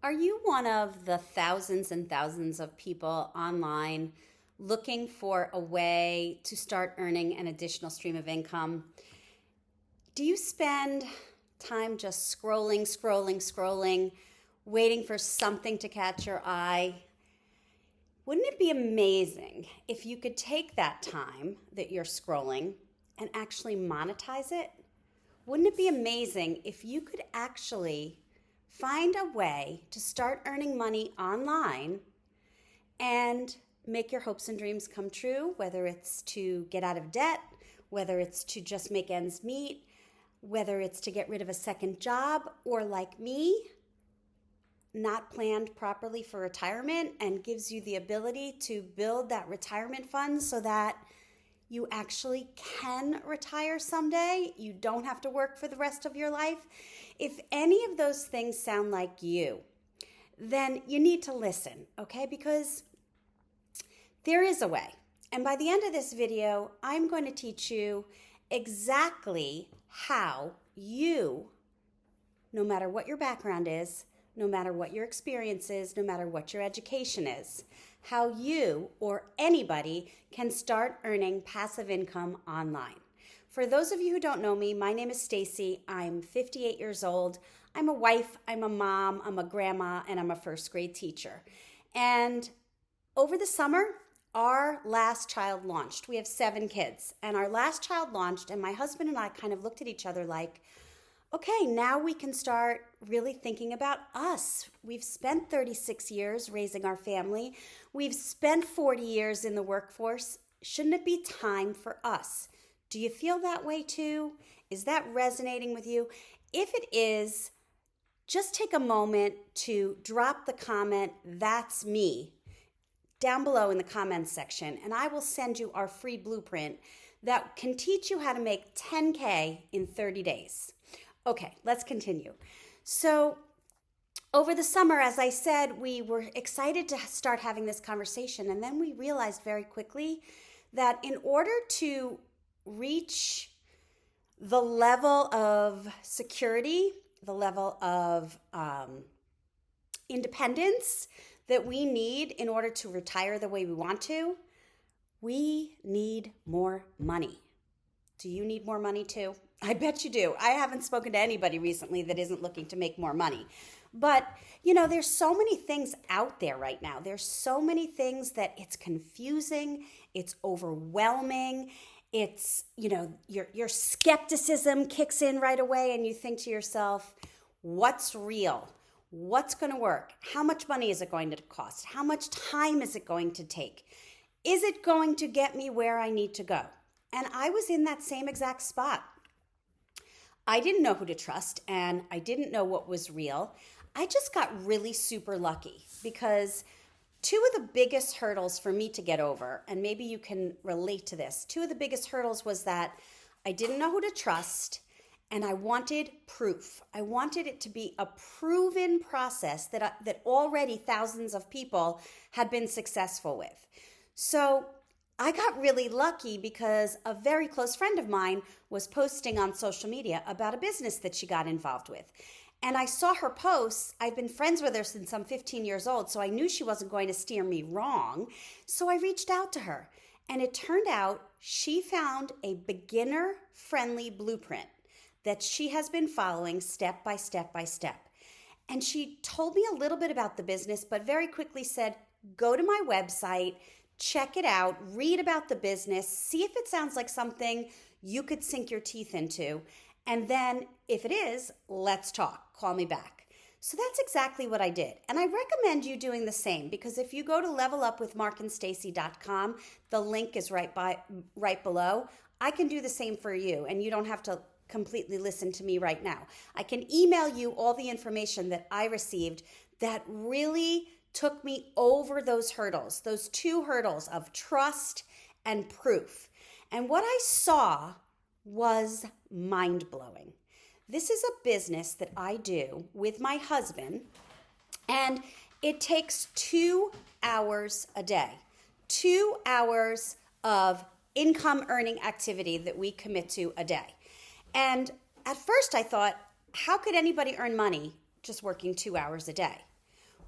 Are you one of the thousands and thousands of people online looking for a way to start earning an additional stream of income? Do you spend time just scrolling, waiting for something to catch your eye? Wouldn't it be amazing if you could take that time that you're scrolling and actually monetize it? Wouldn't it be amazing if you could actually find a way to start earning money online and make your hopes and dreams come true, whether it's to get out of debt, whether it's to just make ends meet, whether it's to get rid of a second job, or like me, not planned properly for retirement and gives you the ability to build that retirement fund so that you actually can retire someday. You don't have to work for the rest of your life. If any of those things sound like you, then you need to listen, okay? Because there is a way. And by the end of this video, I'm going to teach you exactly how you, no matter what your background is, no matter what your experience is, no matter what your education is, how you or anybody can start earning passive income online. For those of you who don't know me, my name is Stacy. I'm 58 years old. I'm a wife, I'm a mom, I'm a grandma, and I'm a first grade teacher. And over the summer, our last child launched. We have 7 kids, and our last child launched, and my husband and I kind of looked at each other like, okay, now we can start really thinking about us. We've spent 36 years raising our family. We've spent 40 years in the workforce. Shouldn't it be time for us? Do you feel that way too? Is that resonating with you? If it is, just take a moment to drop the comment, "That's me," down below in the comments section, and I will send you our free blueprint that can teach you how to make 10K in 30 days. Okay, let's continue. So over the summer, as I said, we were excited to start having this conversation, and then we realized very quickly that in order to reach the level of security, the level of independence that we need in order to retire the way we want to, we need more money. Do you need more money too? I bet you do. I haven't spoken to anybody recently that isn't looking to make more money. But, there's so many things out there right now. There's so many things that it's confusing, it's overwhelming. It's, your skepticism kicks in right away and you think to yourself, what's real? What's going to work? How much money is it going to cost? How much time is it going to take? Is it going to get me where I need to go? And I was in that same exact spot. I didn't know who to trust and I didn't know what was real. I just got really super lucky because two of the biggest hurdles for me to get over, and maybe you can relate to this, two of the biggest hurdles was that I didn't know who to trust and I wanted proof. I wanted it to be a proven process that already thousands of people had been successful with. So I got really lucky because a very close friend of mine was posting on social media about a business that she got involved with. And I saw her posts. I've been friends with her since I'm 15 years old, so I knew she wasn't going to steer me wrong. So I reached out to her. And it turned out she found a beginner-friendly blueprint that she has been following step by step by step. And she told me a little bit about the business, but very quickly said, go to my website, check it out, read about the business, see if it sounds like something you could sink your teeth into. And then if it is, let's talk. Call me back. So that's exactly what I did. And I recommend you doing the same because if you go to levelupwithmarkandstacy.com, the link is right below. I can do the same for you and you don't have to completely listen to me right now. I can email you all the information that I received that really took me over those hurdles, those 2 hurdles of trust and proof. And what I saw was mind-blowing. This is a business that I do with my husband, and it takes 2 hours a day, 2 hours of income earning activity that we commit to a day. And at first I thought, how could anybody earn money just working 2 hours a day?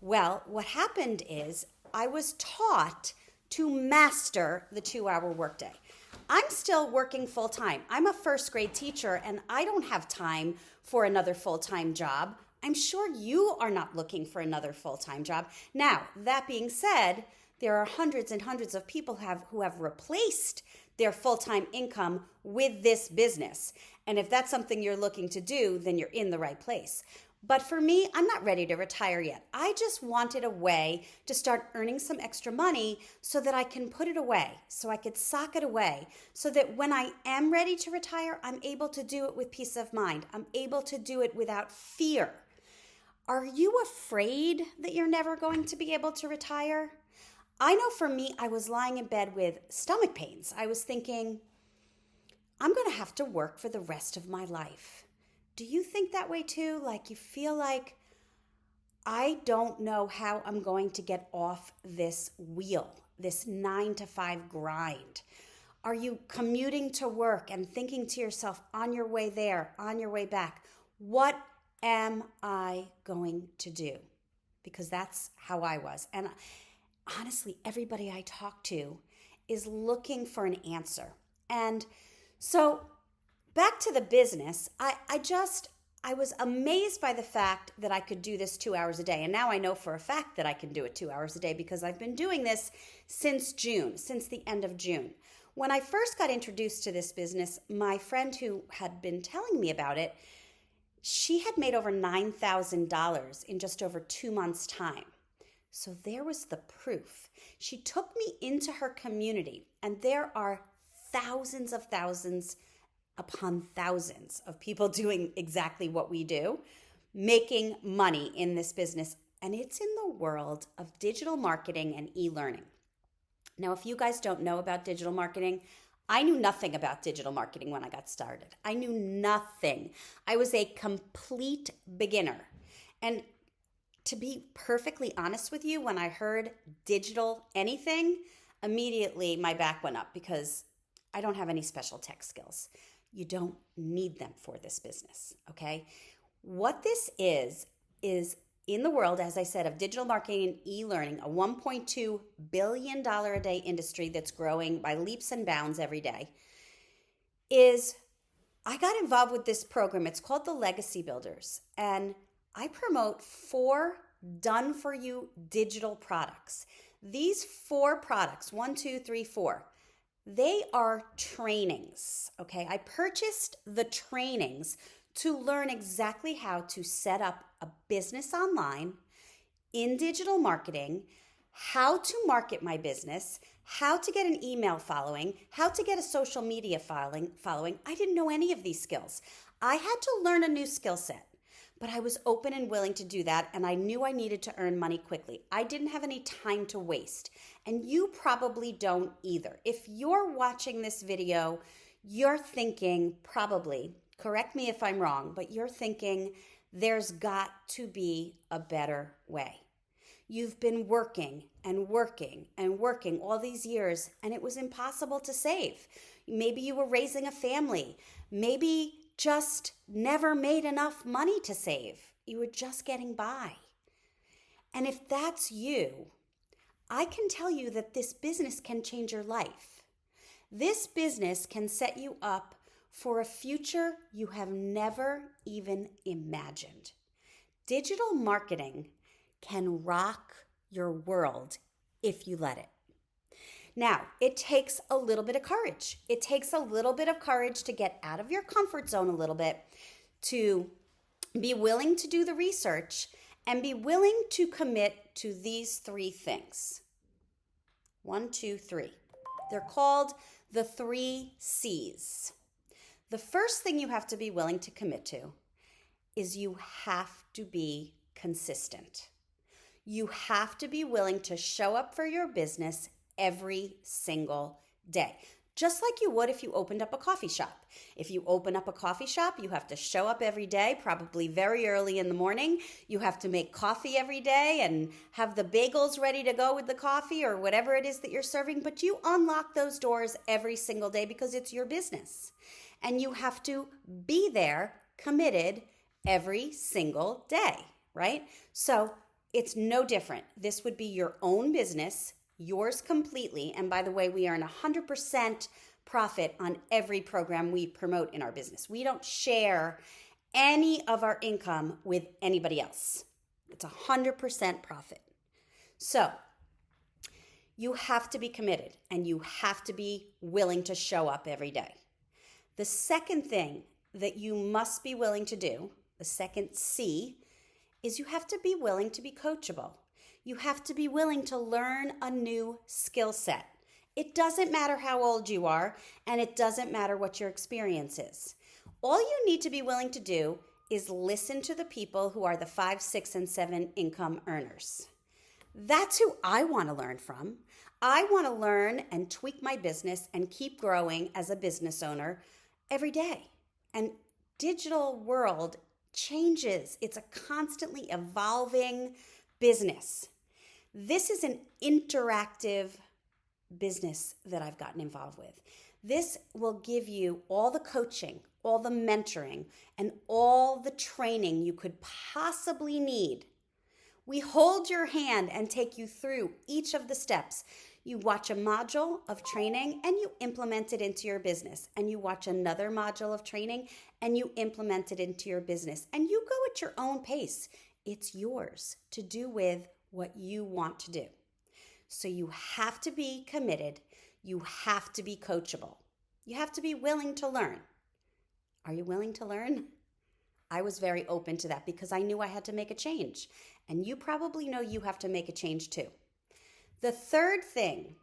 Well, what happened is I was taught to master the 2-hour workday. I'm still working full time. I'm a first grade teacher and I don't have time for another full time job. I'm sure you are not looking for another full time job. Now, that being said, there are hundreds and hundreds of people who have replaced their full time income with this business. And if that's something you're looking to do, then you're in the right place. But for me, I'm not ready to retire yet. I just wanted a way to start earning some extra money so that I can put it away, so I could sock it away, so that when I am ready to retire, I'm able to do it with peace of mind. I'm able to do it without fear. Are you afraid that you're never going to be able to retire? I know for me, I was lying in bed with stomach pains. I was thinking, I'm going to have to work for the rest of my life. Do you think that way too? Like you feel like, I don't know how I'm going to get off this wheel, this 9 to 5 grind. Are you commuting to work and thinking to yourself on your way there, on your way back, what am I going to do? Because that's how I was. And honestly, everybody I talk to is looking for an answer. And so back to the business, I was amazed by the fact that I could do this 2 hours a day. And now I know for a fact that I can do it 2 hours a day because I've been doing this since June, since the end of June. When I first got introduced to this business, my friend who had been telling me about it, she had made over $9,000 in just over 2 months' time. So there was the proof. She took me into her community, and there are thousands upon thousands of people doing exactly what we do, making money in this business. And it's in the world of digital marketing and e-learning. Now, if you guys don't know about digital marketing, I knew nothing about digital marketing when I got started. I knew nothing. I was a complete beginner. And to be perfectly honest with you, when I heard digital anything, immediately my back went up because I don't have any special tech skills. You don't need them for this business, okay? What this is in the world, as I said, of digital marketing and e-learning, a $1.2 billion a day industry that's growing by leaps and bounds every day, is I got involved with this program. It's called the Legacy Builders, and I promote 4 done-for-you digital products. These 4 products, 1, 2, 3, 4, they are trainings, okay? I purchased the trainings to learn exactly how to set up a business online in digital marketing, how to market my business, how to get an email following, how to get a social media following. I didn't know any of these skills. I had to learn a new skill set, but I was open and willing to do that, and I knew I needed to earn money quickly. I didn't have any time to waste, and you probably don't either. If you're watching this video, you're thinking probably, correct me if I'm wrong, but you're thinking there's got to be a better way. You've been working and working and working all these years, and it was impossible to save. Maybe you were raising a family. Maybe just never made enough money to save. You were just getting by. And if that's you, I can tell you that this business can change your life. This business can set you up for a future you have never even imagined. Digital marketing can rock your world if you let it. Now, it takes a little bit of courage. It takes a little bit of courage to get out of your comfort zone a little bit, to be willing to do the research, and be willing to commit to these 3 things. 1, 2, 3. They're called the 3 C's. The first thing you have to be willing to commit to is you have to be consistent. You have to be willing to show up for your business every single day, just like you would if you opened up a coffee shop. If you open up a coffee shop, you have to show up every day, probably very early in the morning. You have to make coffee every day and have the bagels ready to go with the coffee or whatever it is that you're serving, but you unlock those doors every single day because it's your business. And you have to be there, committed every single day, right? So it's no different. This would be your own business, yours completely. And by the way, we earn 100% profit on every program we promote in our business. We don't share any of our income with anybody else. It's 100% profit. So you have to be committed and you have to be willing to show up every day. The second thing that you must be willing to do, the second C, is you have to be willing to be coachable. You have to be willing to learn a new skill set. It doesn't matter how old you are, and it doesn't matter what your experience is. All you need to be willing to do is listen to the people who are the 5, 6, and 7 income earners. That's who I want to learn from. I want to learn and tweak my business and keep growing as a business owner every day. And digital world changes. It's a constantly evolving business. This is an interactive business that I've gotten involved with. This will give you all the coaching, all the mentoring, and all the training you could possibly need. We hold your hand and take you through each of the steps. You watch a module of training and you implement it into your business. And you watch another module of training and you implement it into your business. And you go at your own pace. It's yours to do with what you want to do. So you have to be committed. You have to be coachable. You have to be willing to learn. Are you willing to learn? I was very open to that because I knew I had to make a change. And you probably know you have to make a change too. The third thing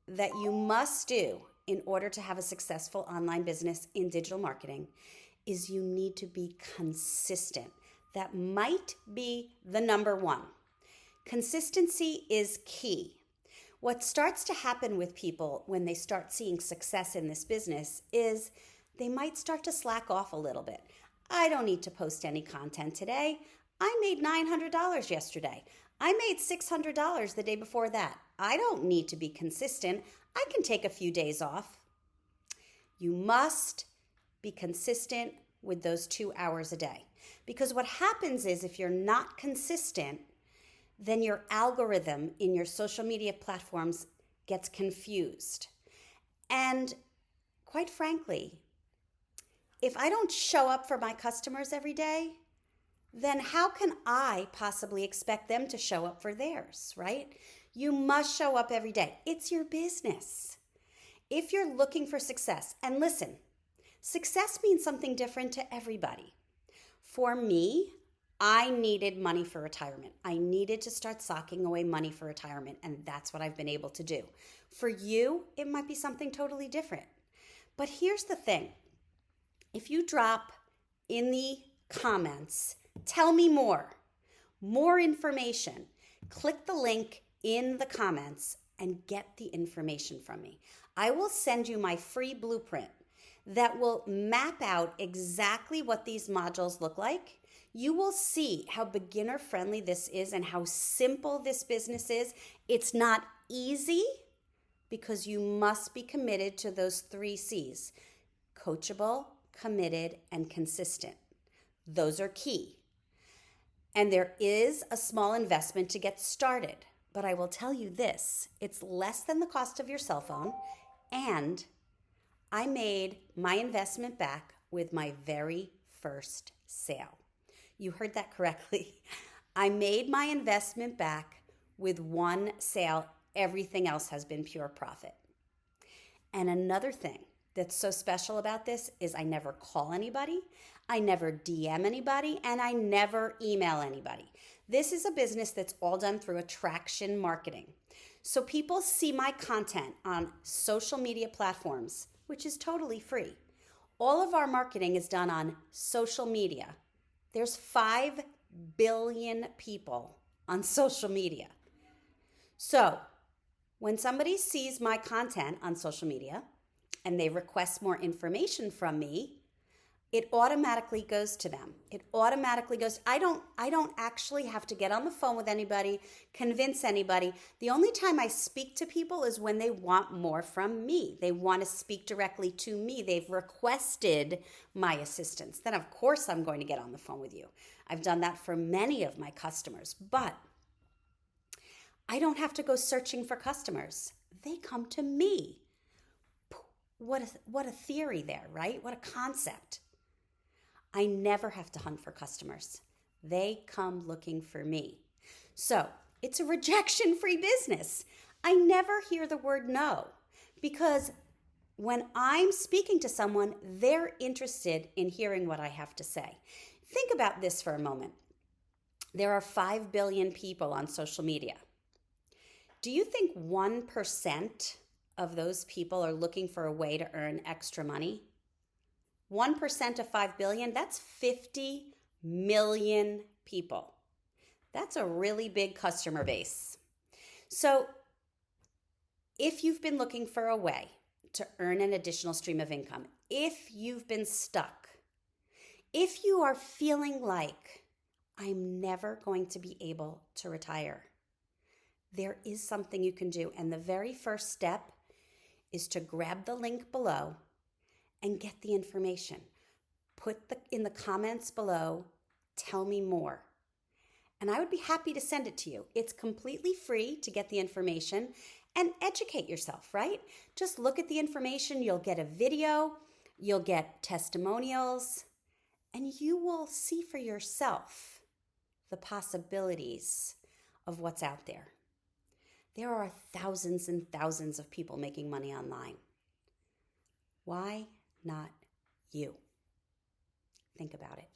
that you must do in order to have a successful online business in digital marketing is you need to be consistent. That might be the number one. Consistency is key. What starts to happen with people when they start seeing success in this business is they might start to slack off a little bit. I don't need to post any content today. I made $900 yesterday. I made $600 the day before that. I don't need to be consistent. I can take a few days off. You must be consistent with those 2 hours a day. Because what happens is if you're not consistent, then your algorithm in your social media platforms gets confused. And quite frankly, if I don't show up for my customers every day, then how can I possibly expect them to show up for theirs, right? You must show up every day. It's your business. If you're looking for success, and listen, success means something different to everybody. For me, I needed money for retirement. I needed to start socking away money for retirement, and that's what I've been able to do. For you, it might be something totally different. But here's the thing. If you drop in the comments, tell me more information, click the link in the comments and get the information from me. I will send you my free blueprint that will map out exactly what these modules look like. You will see how beginner friendly this is and how simple this business is. It's not easy because you must be committed to those 3 C's: coachable, committed, and consistent. Those are key. And there is a small investment to get started. But I will tell you this, it's less than the cost of your cell phone, and I made my investment back with my very first sale. You heard that correctly. I made my investment back with 1 sale. Everything else has been pure profit. And another thing that's so special about this is I never call anybody, I never DM anybody, and I never email anybody. This is a business that's all done through attraction marketing. So people see my content on social media platforms, which is totally free. All of our marketing is done on social media. There's 5 billion people on social media. So when somebody sees my content on social media and they request more information from me, it automatically goes to them. It automatically goes. I don't actually have to get on the phone with anybody, convince anybody. The only time I speak to people is when they want more from me. They want to speak directly to me. They've requested my assistance. Then of course I'm going to get on the phone with you. I've done that for many of my customers. But I don't have to go searching for customers. They come to me. What a theory there, right? What a concept. I never have to hunt for customers. They come looking for me. So it's a rejection-free business. I never hear the word no because when I'm speaking to someone, they're interested in hearing what I have to say. Think about this for a moment. There are 5 billion people on social media. Do you think 1% of those people are looking for a way to earn extra money? 1% of 5 billion, that's 50 million people. That's a really big customer base. So if you've been looking for a way to earn an additional stream of income, if you've been stuck, if you are feeling like I'm never going to be able to retire, there is something you can do. And the very first step is to grab the link below and get the information. Put in the comments below, tell me more. And I would be happy to send it to you. It's completely free to get the information and educate yourself, right? Just look at the information. You'll get a video, you'll get testimonials, and you will see for yourself the possibilities of what's out there. There are thousands and thousands of people making money online. Why not you? Think about it.